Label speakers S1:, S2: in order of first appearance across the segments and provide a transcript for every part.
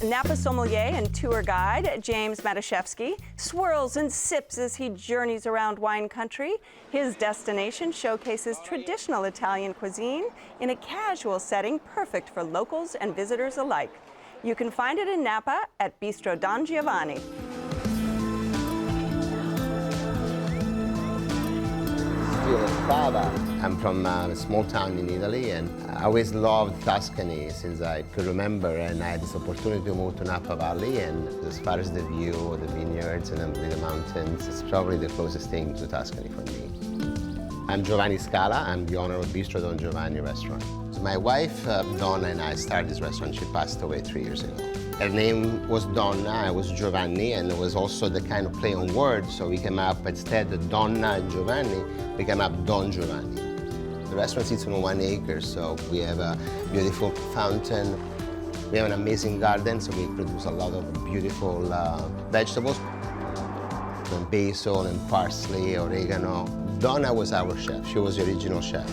S1: Napa sommelier and tour guide James Matuszewski swirls and sips as he journeys around wine country. His destination showcases traditional Italian cuisine in a casual setting perfect for locals and visitors alike. You can find it in Napa at Bistro Don Giovanni.
S2: I'm from a small town in Italy, and I always loved Tuscany since I could remember, and I had this opportunity to move to Napa Valley, and as far as the view of the vineyards and the mountains, it's probably the closest thing to Tuscany for me. I'm Giovanni Scala. I'm the owner of Bistro Don Giovanni restaurant. So my wife, Donna, and I started this restaurant. She passed away 3 years ago. Her name was Donna, I was Giovanni, and it was also the kind of play on words, so we came up, instead of Donna and Giovanni, we came up Don Giovanni. The restaurant sits on 1 acre, so we have a beautiful fountain. We have an amazing garden, so we produce a lot of beautiful vegetables. And basil and parsley, oregano. Donna was our chef. She was the original chef.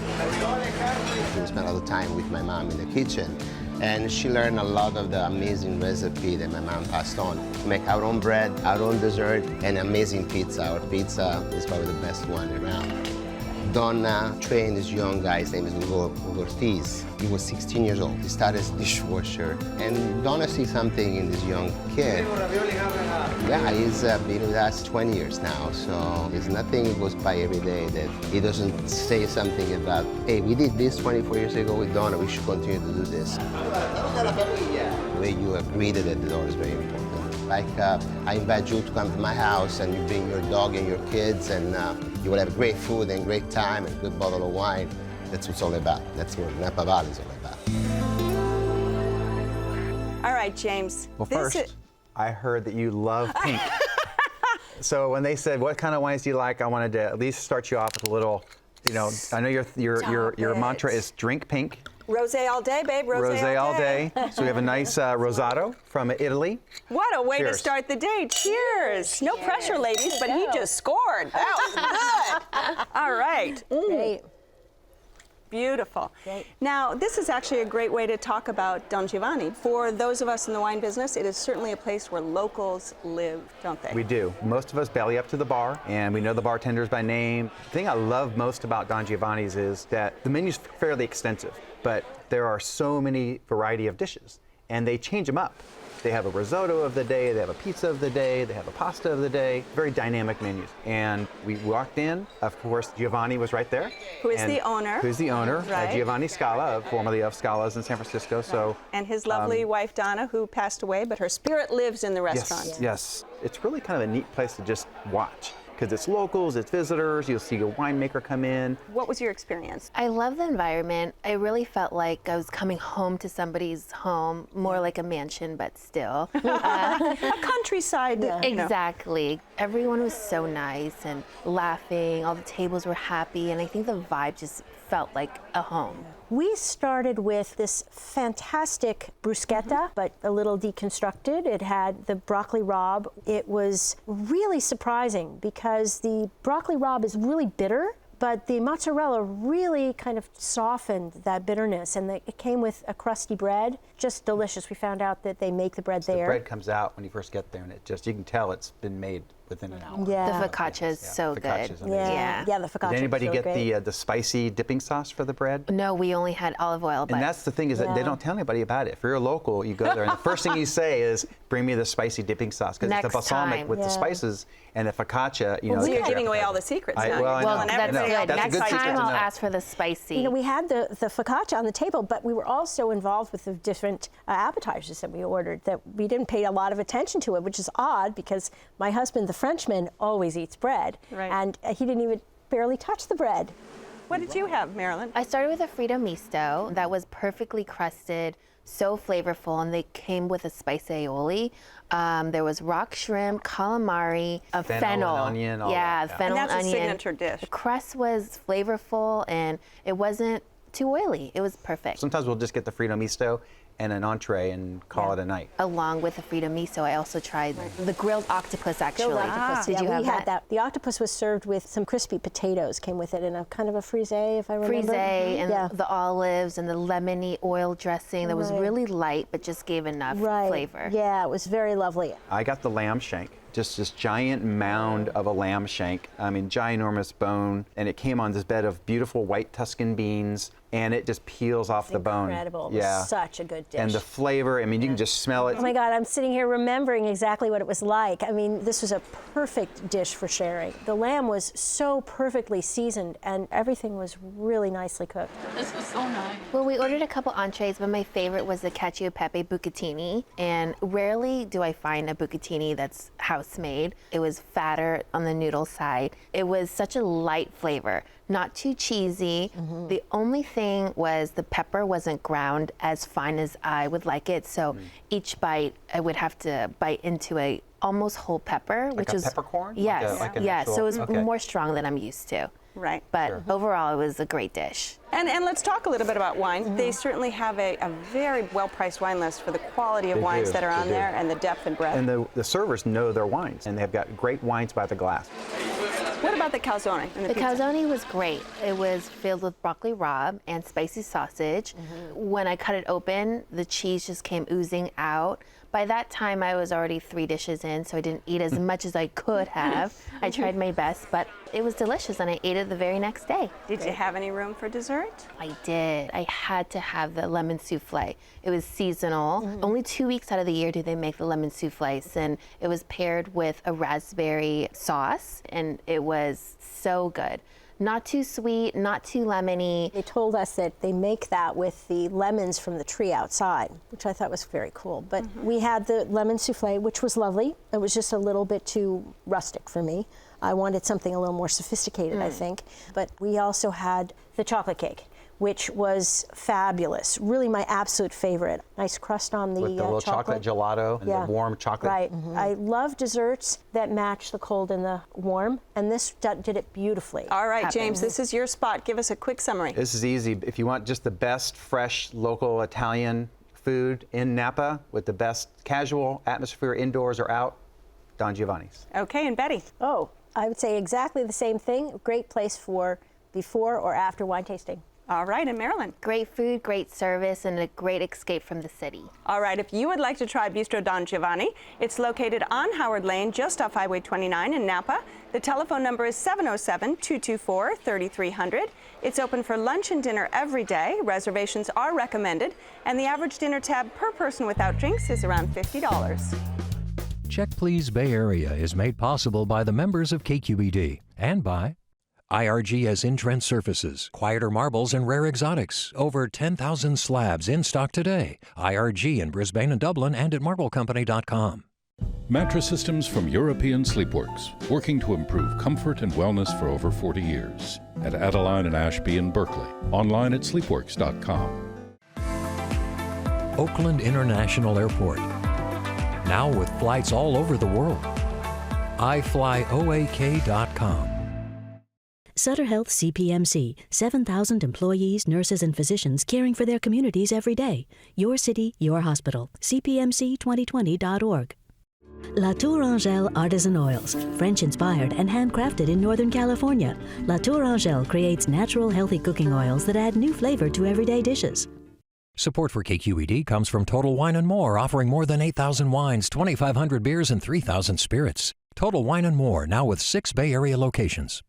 S2: We spent a lot of time with my mom in the kitchen, and she learned a lot of the amazing recipe that my mom passed on. We make our own bread, our own dessert, and amazing pizza. Our pizza is probably the best one around. Donna trained this young guy, his name is Hugo Ortiz. He was 16 years old. He started as a dishwasher. And Donna sees something in this young kid. Yeah, he's been with us 20 years now, so there's nothing that goes by every day that he doesn't say something about, hey, we did this 24 years ago with Donna, we should continue to do this. The way you greeted at the door is very important. Like, I invite you to come to my house and you bring your dog and your kids, and you will have great food and great time and a good bottle of wine. That's what it's all about. That's what Napa Valley is all about.
S1: All right, James.
S3: Well, first, I heard that you love pink. So when they said, what kind of wines do you like, I wanted to at least start you off with a little, you know, I know your mantra is drink pink.
S1: Rosé all day, babe.
S3: Rosé all day. So we have a nice Rosato from Italy.
S1: What a way
S3: Cheers.
S1: to start the day. Cheers. No pressure, ladies, but he just scored. That was good. All right.
S4: Great.
S1: Beautiful.
S4: Great.
S1: Now, this is actually a great way to talk about Don Giovanni. For those of us in the wine business, it is certainly a place where locals live, don't they?
S3: We do. Most of us belly up to the bar, and we know the bartenders by name. The thing I love most about Don Giovanni's is that the menu's fairly extensive, but there are so many variety of dishes, and they change them up. They have a risotto of the day, they have a pizza of the day, they have a pasta of the day, very dynamic menus. And we walked in, of course, Giovanni was right there.
S1: Who is the owner.
S3: Who's the owner,
S1: Right.
S3: Giovanni Scala, formerly of Scala's in San Francisco. Right. So,
S1: and his lovely wife, Donna, who passed away, but her spirit lives in the restaurant.
S3: Yes. It's really kind of a neat place to just watch, because it's locals, it's visitors, you'll see a winemaker come in.
S1: What was your experience?
S4: I love the environment. I really felt like I was coming home to somebody's home, more like a mansion, but still.
S1: A countryside. you know.
S4: Exactly. Everyone was so nice and laughing. All the tables were happy, and I think the vibe just felt like a home.
S5: We started with this fantastic bruschetta, but a little deconstructed. It had the broccoli rabe. It was really surprising because the broccoli rabe is really bitter, but the mozzarella really kind of softened that bitterness, and it came with a crusty bread. Just delicious. We found out that they make the bread there.
S3: The bread comes out when you first get there, and you can tell it's been made within an hour.
S5: Yeah.
S4: The focaccia is so good.
S3: Focaccia's amazing.
S5: Yeah, the focaccia.
S3: Did anybody
S5: was
S3: get
S5: really great.
S3: the spicy dipping sauce for the bread?
S4: No, we only had olive oil, but
S3: And that's the thing, is that they don't tell anybody about it. If you're a local, you go there, and the first thing you say is, bring me the spicy dipping sauce, because it's the
S4: Next
S3: balsamic
S4: time.
S3: with the spices, and the focaccia, you know.
S1: So
S3: the
S1: you're
S3: chef
S1: giving away
S3: has
S1: all the
S3: it.
S1: secrets
S3: I
S1: now.
S3: know.
S4: well,
S1: telling
S4: that's
S1: everybody
S4: good.
S1: all the
S3: That's a
S4: Next
S3: good secret
S4: time
S3: to
S4: I'll
S3: know.
S4: ask for the spicy.
S5: You know, we had the focaccia on the table, but we were also involved with the different appetizers that we ordered that we didn't pay a lot of attention to it, which is odd because my husband, the Frenchman, always eats bread.
S1: Right.
S5: And he didn't even barely touch the bread.
S1: What did you have, Marilyn?
S4: I started with a Frito misto that was perfectly crusted, so flavorful, and they came with a spicy aioli. There was rock shrimp, calamari, a
S3: Fennel and onion, all
S4: yeah,
S3: that, yeah.
S4: fennel
S1: And that's a
S4: onion.
S1: signature dish.
S4: The crust was flavorful, and it wasn't too oily. It was perfect.
S3: Sometimes we'll just get the Frito misto, and an entree and call it a night.
S4: Along with the Frito miso, I also tried the grilled octopus, actually.
S5: Grilled octopus.
S4: Did
S5: Yeah,
S4: you have
S5: we had
S4: that?
S5: The octopus was served with some crispy potatoes, came with it in a kind of a frisée, if I remember.
S4: Frisée and
S5: Yeah.
S4: the olives and the lemony oil dressing that was
S5: Right.
S4: really light but just gave enough
S5: Right.
S4: flavor.
S5: Yeah, it was very lovely.
S3: I got the lamb shank, just this giant mound of a lamb shank. I mean, ginormous bone, and it came on this bed of beautiful white Tuscan beans, and it just peels off the bone.
S5: Incredible. It was
S3: Yeah.
S5: such a good dish.
S3: And the flavor, I mean, you can just smell it.
S5: Oh my God, I'm sitting here remembering exactly what it was like. I mean, this was a perfect dish for sharing. The lamb was so perfectly seasoned and everything was really nicely cooked.
S4: Well, we ordered a couple entrees, but my favorite was the cacio e pepe bucatini. And rarely do I find a bucatini that's house made. It was fatter on the noodle side. It was such a light flavor, not too cheesy. The only thing was the pepper wasn't ground as fine as I would like it. So each bite, I would have to bite into a almost whole pepper, which
S3: a
S4: is
S3: peppercorn?
S4: Yes,
S3: Like an
S4: yeah.
S3: actual-
S4: So it was
S3: okay.
S4: more strong than I'm used to.
S1: Right.
S4: But overall, it was a great dish.
S1: And let's talk a little bit about wine. They certainly have a very well-priced wine list for the quality of
S3: They
S1: wines
S3: do,
S1: that are
S3: they
S1: on
S3: do.
S1: there and the depth and breadth.
S3: And the servers know their wines, and they've got great wines by the glass.
S1: What about the calzone and the
S4: The
S1: pizza?
S4: calzone was great. It was filled with broccoli rabe and spicy sausage. When I cut it open, the cheese just came oozing out. By that time, I was already 3 dishes in, so I didn't eat as much as I could have. I tried my best, but it was delicious, and I ate it the very next day.
S1: Did you have any room for dessert?
S4: I did. I had to have the lemon souffle. It was seasonal. Only 2 weeks out of the year do they make the lemon souffles, and it was paired with a raspberry sauce, and it was so good. Not too sweet, not too lemony.
S5: They told us that they make that with the lemons from the tree outside, which I thought was very cool. But we had the lemon souffle, which was lovely. It was just a little bit too rustic for me. I wanted something a little more sophisticated, I think. But we also had the chocolate cake, which was fabulous. Really my absolute favorite. Nice crust on the
S3: With the little chocolate gelato and
S5: Yeah.
S3: the warm chocolate.
S5: Right. I love desserts that match the cold and the warm, and this did it beautifully.
S1: All right, James, this is your spot. Give us a quick summary.
S3: This is easy. If you want just the best, fresh, local Italian food in Napa with the best casual atmosphere indoors or out, Don Giovanni's.
S1: Okay, and Betty.
S5: Oh, I would say exactly the same thing. Great place for before or after wine tasting.
S1: All right, and Marilyn.
S4: Great food, great service, and a great escape from the city.
S1: All right, if you would like to try Bistro Don Giovanni, it's located on Howard Lane, just off Highway 29 in Napa. The telephone number is 707-224-3300. It's open for lunch and dinner every day. Reservations are recommended, and the average dinner tab per person without drinks is around $50.
S6: Check Please Bay Area is made possible by the members of KQED and by IRG has in-trend surfaces, quieter marbles, and rare exotics. Over 10,000 slabs in stock today. IRG in Brisbane and Dublin and at marblecompany.com.
S7: Mattress systems from European Sleepworks, working to improve comfort and wellness for over 40 years. At Adeline and Ashby in Berkeley. Online at sleepworks.com.
S6: Oakland International Airport. Now with flights all over the world. iFlyOAK.com.
S8: Sutter Health CPMC, 7,000 employees, nurses, and physicians caring for their communities every day. Your city, your hospital. CPMC2020.org. La Tour Angèle Artisan Oils, French-inspired and handcrafted in Northern California. La Tour Angèle creates natural, healthy cooking oils that add new flavor to everyday dishes.
S6: Support for KQED comes from Total Wine & More, offering more than 8,000 wines, 2,500 beers, and 3,000 spirits. Total Wine & More, now with 6 Bay Area locations.